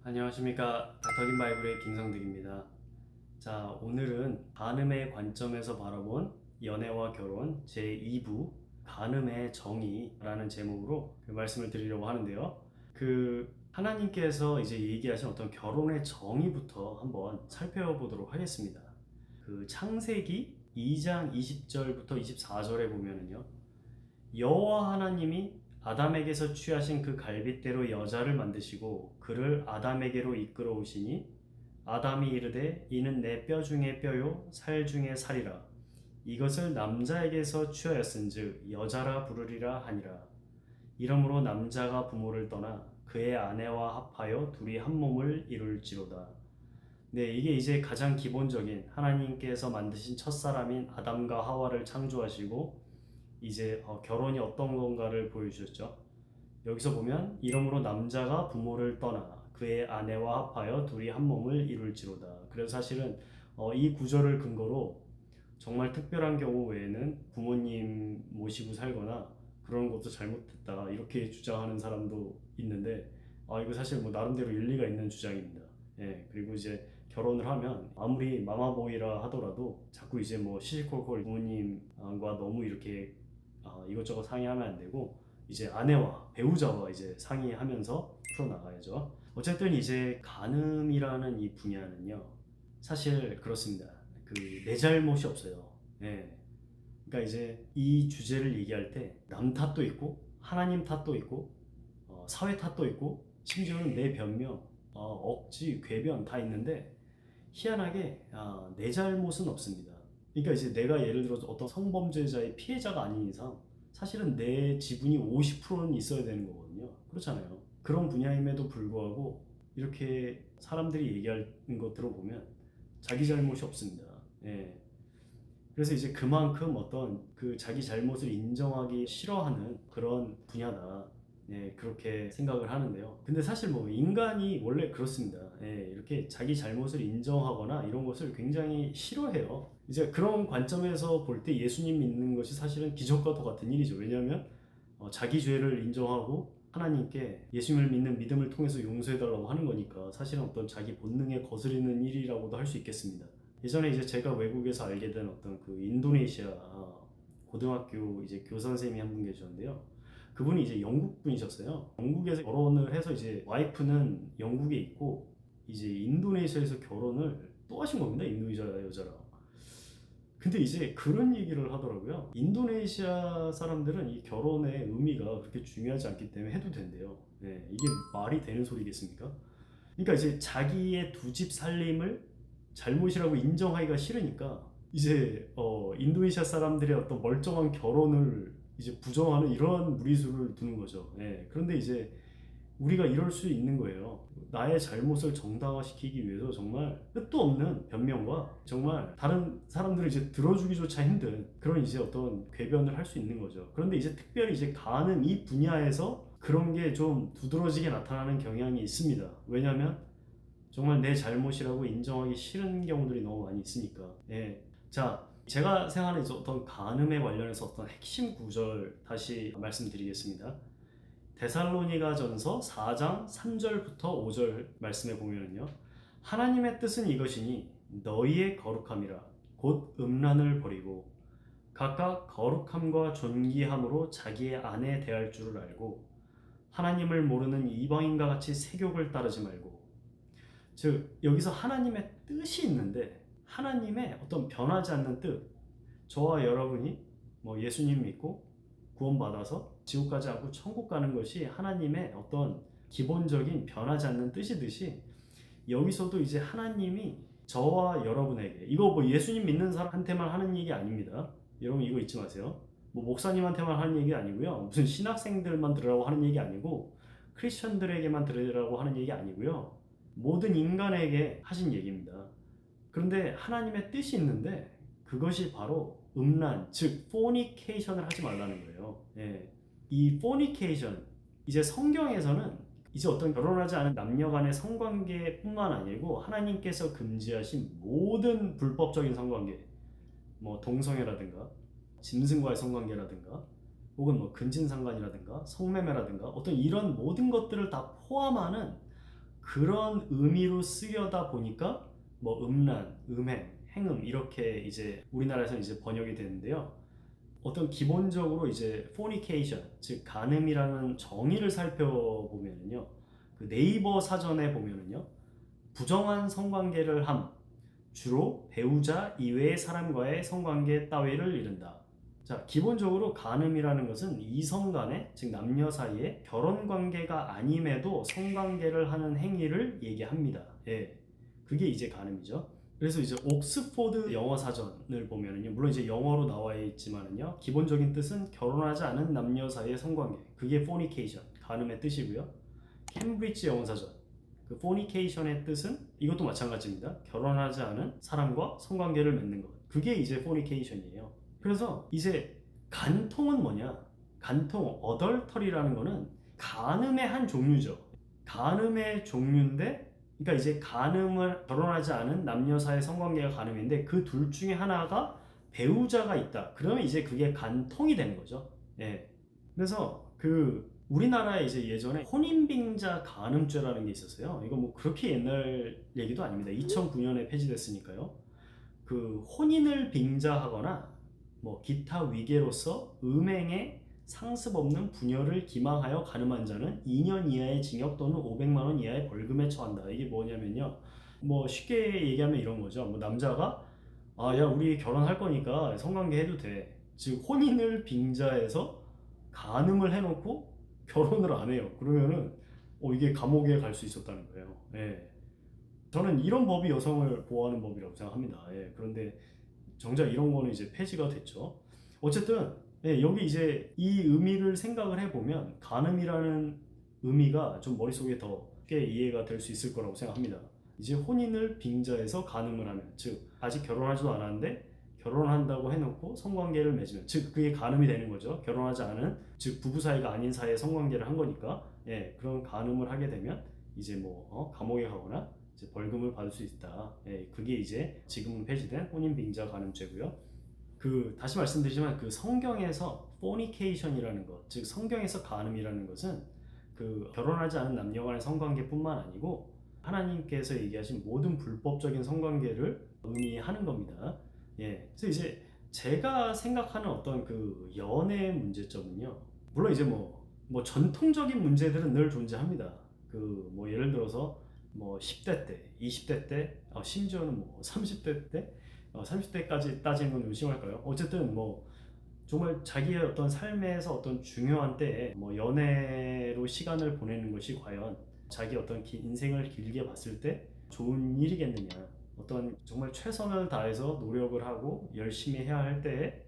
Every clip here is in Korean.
안녕하십니까. 닥터긴 바이블의 김성득입니다. 자, 오늘은 간음의 관점에서 바라본 연애와 결혼 제2부 간음의 정의라는 제목으로 말씀을 드리려고 하는데요. 하나님께서 이제 얘기하신 어떤 결혼의 정의부터 한번 살펴보도록 하겠습니다. 창세기 2장 20절부터 24절에 보면은요. 여호와 하나님이 아담에게서 취하신 그 갈빗대로 여자를 만드시고 그를 아담에게로 이끌어 오시니 아담이 이르되 이는 내 뼈 중에 뼈요 살 중에 살이라 이것을 남자에게서 취하였은즉 여자라 부르리라 하니라. 이러므로 남자가 부모를 떠나 그의 아내와 합하여 둘이 한 몸을 이룰지로다. 네, 이게 이제 가장 기본적인 하나님께서 만드신 첫사람인 아담과 하와를 창조하시고 이제 결혼이 어떤 건가를 보여주셨죠. 여기서 보면 이러므로 남자가 부모를 떠나 그의 아내와 합하여 둘이 한 몸을 이룰지로다. 그래서 사실은 이 구절을 근거로 정말 특별한 경우 외에는 부모님 모시고 살거나 그런 것도 잘못됐다 이렇게 주장하는 사람도 있는데 이거 사실 뭐 나름대로 일리가 있는 주장입니다. 예, 그리고 이제 결혼을 하면 아무리 마마보이라 하더라도 자꾸 이제 뭐 시시콜콜 부모님과 너무 이렇게 이것저것 상의하면 안 되고 이제 아내와 배우자와 이제 상의하면서 풀어나가야죠. 어쨌든 이제 간음이라는 이 분야는요, 사실 그렇습니다. 내 잘못이 없어요. 예. 그러니까 이제 이 주제를 얘기할 때 남 탓도 있고 하나님 탓도 있고 사회 탓도 있고 심지어는 내 변명, 억지, 궤변 다 있는데 희한하게 내 잘못은 없습니다. 그러니까 이제 내가 예를 들어서 어떤 성범죄자의 피해자가 아닌 이상 사실은 내 지분이 50%는 있어야 되는 거거든요. 그렇잖아요. 그런 분야임에도 불구하고 이렇게 사람들이 얘기하는 거 들어보면 자기 잘못이 없습니다. 예. 그래서 이제 그만큼 어떤 자기 잘못을 인정하기 싫어하는 그런 분야다. 예, 그렇게 생각을 하는데요. 근데 사실 뭐 인간이 원래 그렇습니다. 예, 이렇게 자기 잘못을 인정하거나 이런 것을 굉장히 싫어해요. 이제 그런 관점에서 볼 때 예수님 믿는 것이 사실은 기적과도 같은 일이죠. 왜냐하면 자기 죄를 인정하고 하나님께 예수님을 믿는 믿음을 통해서 용서해달라고 하는 거니까 사실은 어떤 자기 본능에 거스르는 일이라고도 할 수 있겠습니다. 예전에 이제 제가 외국에서 알게 된 어떤 인도네시아 고등학교 이제 교사 선생님이 한 분 계셨는데요. 그분이 이제 영국 분이셨어요. 영국에서 결혼을 해서 이제 와이프는 영국에 있고 이제 인도네시아에서 결혼을 또 하신 겁니다. 인도네시아 여자랑. 근데 이제 그런 얘기를 하더라고요. 인도네시아 사람들은 이 결혼의 의미가 그렇게 중요하지 않기 때문에 해도 된대요. 네, 이게 말이 되는 소리겠습니까? 그러니까 이제 자기의 두 집 살림을 잘못이라고 인정하기가 싫으니까 이제 인도네시아 사람들의 어떤 멀쩡한 결혼을 이제 부정하는 이런 무리수를 두는 거죠. 예. 그런데 이제 우리가 이럴 수 있는 거예요. 나의 잘못을 정당화시키기 위해서 정말 끝도 없는 변명과 정말 다른 사람들을 이제 들어주기조차 힘든 그런 이제 어떤 궤변을 할 수 있는 거죠. 그런데 이제 특별히 이제 가는 이 분야에서 그런 게 좀 두드러지게 나타나는 경향이 있습니다. 왜냐하면 정말 내 잘못이라고 인정하기 싫은 경우들이 너무 많이 있으니까. 예. 자, 제가 생각하는 어떤 간음에 관련해서 어떤 핵심 구절 다시 말씀드리겠습니다. 데살로니가전서 4장 3절부터 5절 말씀에 보면은요. 하나님의 뜻은 이것이니 너희의 거룩함이라 곧 음란을 버리고 각각 거룩함과 존귀함으로 자기의 아내 대할 줄을 알고 하나님을 모르는 이방인과 같이 세욕을 따르지 말고. 즉 여기서 하나님의 뜻이 있는데 하나님의 어떤 변하지 않는 뜻, 저와 여러분이 뭐 예수님 믿고 구원받아서 지옥 가지 않고 천국 가는 것이 하나님의 어떤 기본적인 변하지 않는 뜻이듯이 여기서도 이제 하나님이 저와 여러분에게, 이거 뭐 예수님 믿는 사람한테만 하는 얘기 아닙니다. 여러분 이거 잊지 마세요. 뭐 목사님한테만 하는 얘기 아니고요. 무슨 신학생들만 들으라고 하는 얘기 아니고 크리스천들에게만 들으라고 하는 얘기 아니고요. 모든 인간에게 하신 얘기입니다. 그런데 하나님의 뜻이 있는데 그것이 바로 음란, 즉 포니케이션을 하지 말라는 거예요. 예. 이 포니케이션, 이제 성경에서는 이제 어떤 결혼하지 않은 남녀 간의 성관계뿐만 아니고 하나님께서 금지하신 모든 불법적인 성관계, 뭐 동성애라든가 짐승과의 성관계라든가 혹은 뭐 근친상간이라든가 성매매라든가 어떤 이런 모든 것들을 다 포함하는 그런 의미로 쓰여다 보니까 뭐 음란, 음행, 행음 이렇게 이제 우리나라에서 이제 번역이 되는데요. 어떤 기본적으로 이제 fornication, 즉 간음이라는 정의를 살펴보면은요. 그 네이버 사전에 보면은요. 부정한 성관계를 함, 주로 배우자 이외의 사람과의 성관계 따위를 이른다. 자, 기본적으로 간음이라는 것은 이성 간의, 즉 남녀 사이에 결혼 관계가 아님에도 성관계를 하는 행위를 얘기합니다. 예. 그게 이제 간음이죠. 그래서 이제 옥스포드 영어 사전을 보면은요, 물론 이제 영어로 나와 있지만은요, 기본적인 뜻은 결혼하지 않은 남녀 사이의 성관계, 그게 fornication, 간음의 뜻이고요. 캠브리지 영어 사전, 그 fornication의 뜻은 이것도 마찬가지입니다. 결혼하지 않은 사람과 성관계를 맺는 것, 그게 이제 fornication이에요. 그래서 이제 간통은 뭐냐? 간통, 어덜터리라는 거는 간음의 한 종류죠. 간음의 종류인데, 그러니까 이제 간음을 결혼하지 않은 남녀 사이 성관계가 간음인데 그 둘 중에 하나가 배우자가 있다. 그러면 이제 그게 간통이 되는 거죠. 예. 그래서 그 우리나라에 이제 예전에 혼인빙자 간음죄라는 게 있었어요. 이거 뭐 그렇게 옛날 얘기도 아닙니다. 2009년에 폐지됐으니까요. 그 혼인을 빙자하거나 뭐 기타 위계로서 음행에 상습 없는 부녀를 기망하여 간음한 자는 2년 이하의 징역 또는 500만 원 이하의 벌금에 처한다. 이게 뭐냐면요. 뭐 쉽게 얘기하면 이런 거죠. 뭐 남자가 야 우리 결혼할 거니까 성관계 해도 돼. 즉 혼인을 빙자해서 간음을 해놓고 결혼을 안 해요. 그러면은 이게 감옥에 갈 수 있었다는 거예요. 예. 저는 이런 법이 여성을 보호하는 법이라고 생각합니다. 예. 그런데 정작 이런 거는 이제 폐지가 됐죠. 어쨌든 여기 이제 이 의미를 생각을 해보면 간음이라는 의미가 좀 머릿속에 더 쉽게 이해가 될 수 있을 거라고 생각합니다. 이제 혼인을 빙자해서 간음을 하면, 즉 아직 결혼하지도 않았는데 결혼한다고 해놓고 성관계를 맺으면, 즉 그게 간음이 되는 거죠. 결혼하지 않은, 즉 부부 사이가 아닌 사이에 성관계를 한 거니까, 그런 간음을 하게 되면 이제 뭐 감옥에 가거나 이제 벌금을 받을 수 있다. 그게 이제 지금은 폐지된 혼인빙자 간음죄고요. 그 다시 말씀드리지만 그 성경에서 fornication이라는 것, 즉 성경에서 간음이라는 것은 그 결혼하지 않은 남녀 간의 성관계뿐만 아니고 하나님께서 얘기하신 모든 불법적인 성관계를 의미하는 겁니다. 그래서 이제 제가 생각하는 어떤 그 연애 문제점은요. 물론 이제 뭐 전통적인 문제들은 늘 존재합니다. 그 뭐 예를 들어서 뭐 10대 때, 20대 때, 심지어는 뭐 30대 때, 30대까지 따지는 건 좀 심할까요? 어쨌든 뭐 정말 자기의 어떤 삶에서 어떤 중요한 때에 뭐 연애로 시간을 보내는 것이 과연 자기 어떤 인생을 길게 봤을 때 좋은 일이겠느냐. 어떤 정말 최선을 다해서 노력을 하고 열심히 해야 할 때에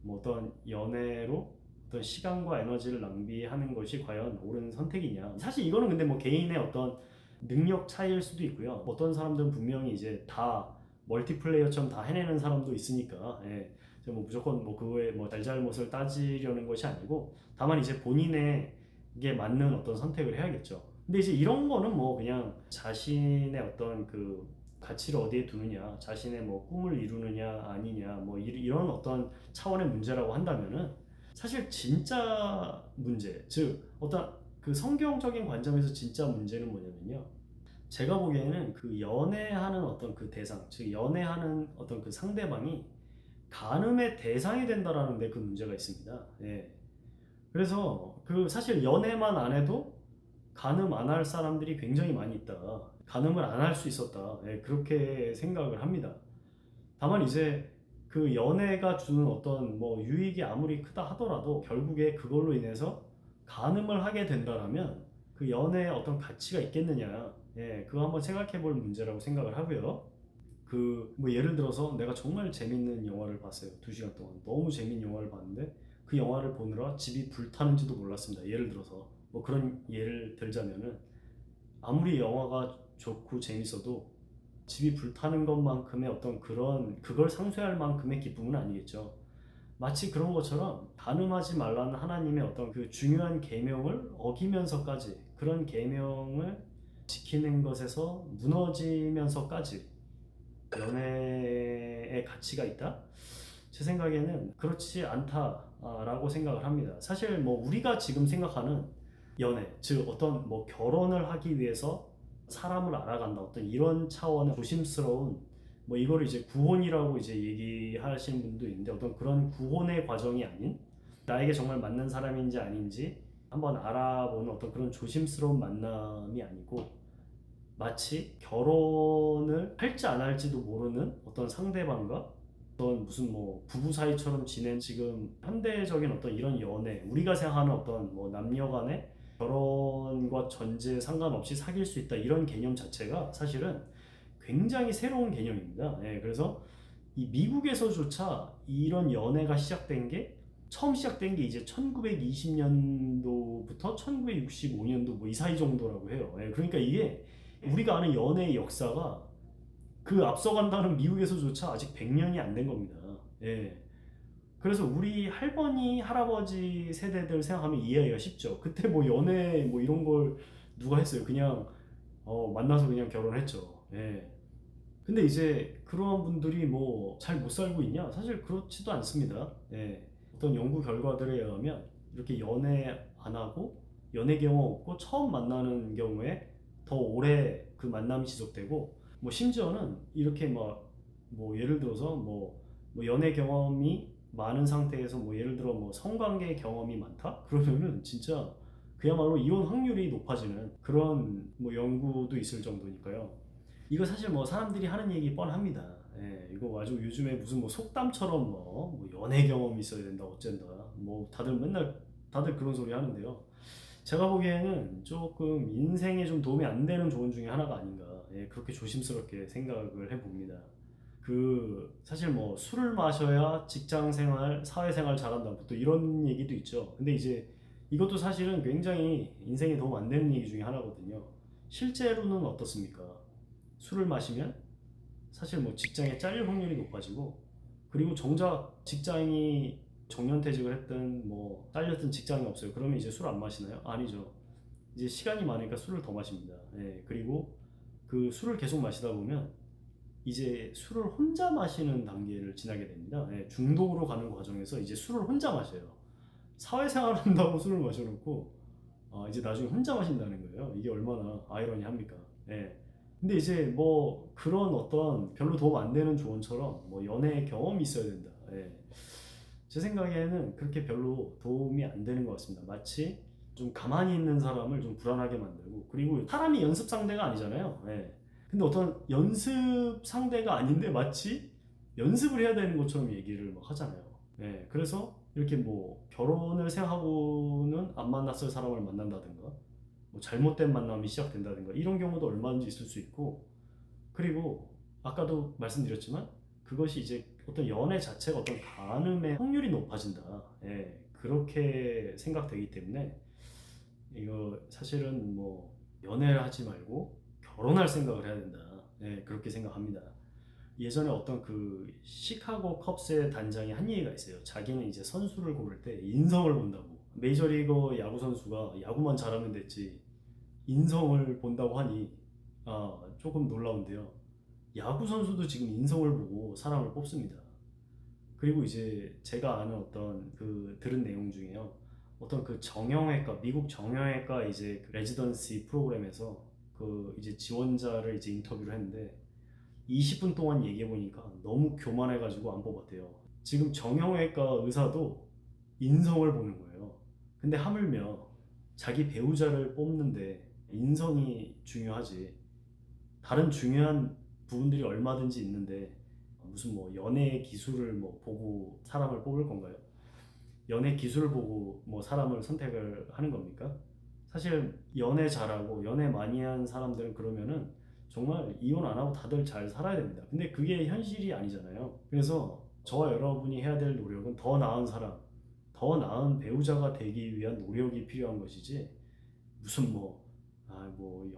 뭐 어떤 연애로 어떤 시간과 에너지를 낭비하는 것이 과연 옳은 선택이냐. 사실 이거는 근데 뭐 개인의 어떤 능력 차이일 수도 있고요. 어떤 사람들은 분명히 이제 다 멀티플레이어처럼 다 해내는 사람도 있으니까, 뭐 무조건 뭐 그거에 뭐 잘잘못을 따지려는 것이 아니고, 다만 이제 본인에게 맞는 어떤 선택을 해야겠죠. 근데 이제 이런 거는 뭐 그냥 자신의 어떤 그 가치를 어디에 두느냐, 자신의 뭐 꿈을 이루느냐 아니냐, 뭐 이런 어떤 차원의 문제라고 한다면은 사실 진짜 문제, 즉 어떤 그 성경적인 관점에서 진짜 문제는 뭐냐면요. 제가 보기에는 그 연애하는 어떤 그 대상, 즉 연애하는 어떤 그 상대방이 간음의 대상이 된다라는 데 그 문제가 있습니다. 그래서 그 사실 연애만 안 해도 간음 안 할 사람들이 굉장히 많이 있다. 간음을 안 할 수 있었다. 그렇게 생각을 합니다. 다만 이제 그 연애가 주는 어떤 뭐 유익이 아무리 크다 하더라도 결국에 그걸로 인해서 간음을 하게 된다라면 그 연애에 어떤 가치가 있겠느냐. 그거 한번 생각해 볼 문제라고 생각을 하고요. 그 뭐 예를 들어서 내가 정말 재밌는 영화를 봤어요. 2시간 동안 너무 재밌는 영화를 봤는데 그 영화를 보느라 집이 불타는지도 몰랐습니다. 예를 들어서 뭐 그런 예를 들자면은 아무리 영화가 좋고 재밌어도 집이 불타는 것만큼의 어떤 그걸 상쇄할 만큼의 기쁨은 아니겠죠. 마치 그런 것처럼 간음하지 말라는 하나님의 어떤 그 중요한 계명을 어기면서까지, 그런 계명을 지키는 것에서 무너지면서까지 연애의 가치가 있다? 제 생각에는 그렇지 않다라고 생각을 합니다. 사실 뭐 우리가 지금 생각하는 연애, 즉 어떤 뭐 결혼을 하기 위해서 사람을 알아간다 어떤 이런 차원의 조심스러운 뭐 이거를 이제 구혼이라고 이제 얘기하시는 분도 있는데 어떤 그런 구혼의 과정이 아닌 나에게 정말 맞는 사람인지 아닌지 한번 알아보는 어떤 그런 조심스러운 만남이 아니고 마치 결혼을 할지 안 할지도 모르는 어떤 상대방과 어떤 무슨 뭐 부부 사이처럼 지낸 지금 현대적인 어떤 이런 연애 우리가 생각하는 어떤 뭐 남녀 간의 결혼과 전제 상관없이 사귈 수 있다 이런 개념 자체가 사실은 굉장히 새로운 개념입니다. 예, 그래서 이 미국에서조차 이런 연애가 시작된 게 처음 시작된 게 이제 1920년도부터 1965년도 뭐 이 사이 정도라고 해요. 예, 그러니까 이게 우리가 아는 연애의 역사가 그 앞서간다는 미국에서조차 아직 100년이 안 된 겁니다. 예. 그래서 우리 할머니, 할아버지 세대들 생각하면 이해하기가 쉽죠. 그때 뭐 연애 뭐 이런 걸 누가 했어요? 그냥 만나서 그냥 결혼했죠. 예. 근데 이제 그러한 분들이 뭐 잘 못 살고 있냐? 사실 그렇지도 않습니다. 예. 어떤 연구 결과들에 의하면 이렇게 연애 안 하고 연애 경험 없고 처음 만나는 경우에 더 오래 그 만남이 지속되고 뭐 심지어는 이렇게 막 뭐 예를 들어서 뭐 연애 경험이 많은 상태에서 뭐 예를 들어 뭐 성관계 경험이 많다? 그러면은 진짜 그야말로 이혼 확률이 높아지는 그런 뭐 연구도 있을 정도니까요. 이거 사실 뭐 사람들이 하는 얘기 뻔합니다. 예, 이거 아주 요즘에 무슨 뭐 속담처럼 뭐 연애 경험이 있어야 된다 어쩐다 뭐 다들 맨날 다들 그런 소리 하는데요. 제가 보기에는 조금 인생에 좀 도움이 안 되는 조언 중에 하나가 아닌가 예, 그렇게 조심스럽게 생각을 해봅니다. 그 사실 뭐 술을 마셔야 직장 생활, 사회 생활 잘한다 또 이런 얘기도 있죠. 근데 이제 이것도 사실은 굉장히 인생에 도움 안 되는 얘기 중에 하나거든요. 실제로는 어떻습니까? 술을 마시면 사실 뭐 직장에 잘릴 확률이 높아지고 그리고 정작 직장이 정년퇴직을 했든 뭐 잘렸든 직장이 없어요. 그러면 이제 술 안 마시나요? 아니죠. 이제 시간이 많으니까 술을 더 마십니다. 예, 그리고 그 술을 계속 마시다 보면 이제 술을 혼자 마시는 단계를 지나게 됩니다. 예, 중독으로 가는 과정에서 이제 술을 혼자 마셔요. 사회생활 한다고 술을 마셔놓고 이제 나중에 혼자 마신다는 거예요. 이게 얼마나 아이러니합니까? 예. 근데 이제 뭐 그런 어떤 별로 도움 안 되는 조언처럼 뭐 연애 경험이 있어야 된다. 예. 제 생각에는 그렇게 별로 도움이 안 되는 것 같습니다. 마치 좀 가만히 있는 사람을 좀 불안하게 만들고 그리고 사람이 연습 상대가 아니잖아요. 예. 근데 어떤 연습 상대가 아닌데 마치 연습을 해야 되는 것처럼 얘기를 막 하잖아요. 예. 그래서 이렇게 뭐 결혼을 생각하고는 안 만났을 사람을 만난다든가 뭐 잘못된 만남이 시작된다든가 이런 경우도 얼마든지 있을 수 있고 그리고 아까도 말씀드렸지만 그것이 이제 어떤 연애 자체가 어떤 간음의 확률이 높아진다. 예, 그렇게 생각되기 때문에 이거 사실은 뭐 연애를 하지 말고 결혼할 생각을 해야 된다. 예, 그렇게 생각합니다. 예전에 어떤 그 시카고 컵스의 단장이 한 얘기가 있어요. 자기는 이제 선수를 고를 때 인성을 본다고. 메이저리거 야구 선수가 야구만 잘하면 됐지 인성을 본다고 하니 조금 놀라운데요. 야구 선수도 지금 인성을 보고 사람을 뽑습니다. 그리고 이제 제가 아는 어떤 그 들은 내용 중에요. 어떤 그 정형외과 미국 정형외과 이제 그 레지던시 프로그램에서 그 이제 지원자를 이제 인터뷰를 했는데 20분 동안 얘기해 보니까 너무 교만해가지고 안 뽑았대요. 지금 정형외과 의사도 인성을 보는 거예요. 근데 하물며 자기 배우자를 뽑는데 인성이 중요하지. 다른 중요한 부분들이 얼마든지 있는데 무슨 뭐 연애 기술을 뭐 보고 사람을 뽑을 건가요? 연애 기술을 보고 뭐 사람을 선택을 하는 겁니까? 사실 연애 잘하고 연애 많이 한 사람들은 그러면은 정말 이혼 안 하고 다들 잘 살아야 됩니다. 근데 그게 현실이 아니잖아요. 그래서 저와 여러분이 해야 될 노력은 더 나은 사람, 더 나은 배우자가 되기 위한 노력이 필요한 것이지 무슨 뭐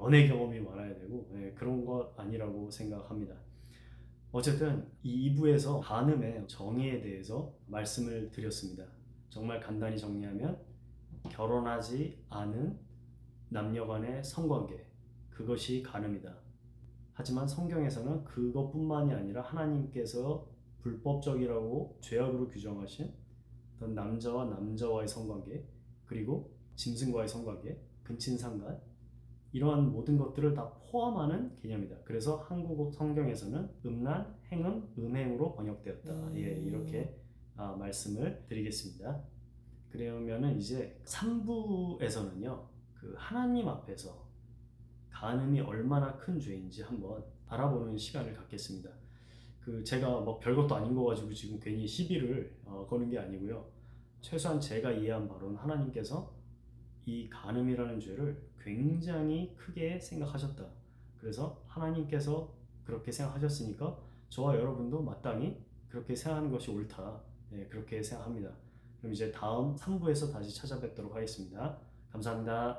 연애 경험이 많아야 되고 그런 것 아니라고 생각합니다. 어쨌든 이 2부에서 간음의 정의에 대해서 말씀을 드렸습니다. 정말 간단히 정리하면 결혼하지 않은 남녀 간의 성관계 그것이 간음이다. 하지만 성경에서는 그것뿐만이 아니라 하나님께서 불법적이라고 죄악으로 규정하신 어떤 남자와 남자와의 성관계 그리고 짐승과의 성관계 근친상간 이러한 모든 것들을 다 포함하는 개념이다. 그래서 한국 성경에서는 음란, 행음, 음행으로 번역되었다. 예, 이렇게 말씀을 드리겠습니다. 그러면은 이제 3부에서는요, 그 하나님 앞에서 간음이 얼마나 큰 죄인지 한번 알아보는 시간을 갖겠습니다. 그 제가 뭐 별것도 아닌 거 가지고 지금 괜히 시비를 거는 게 아니고요. 최소한 제가 이해한 바로는 하나님께서 이 간음이라는 죄를 굉장히 크게 생각하셨다. 그래서 하나님께서 그렇게 생각하셨으니까 저와 여러분도 마땅히 그렇게 생각하는 것이 옳다. 네, 그렇게 생각합니다. 그럼 이제 다음 3부에서 다시 찾아뵙도록 하겠습니다. 감사합니다.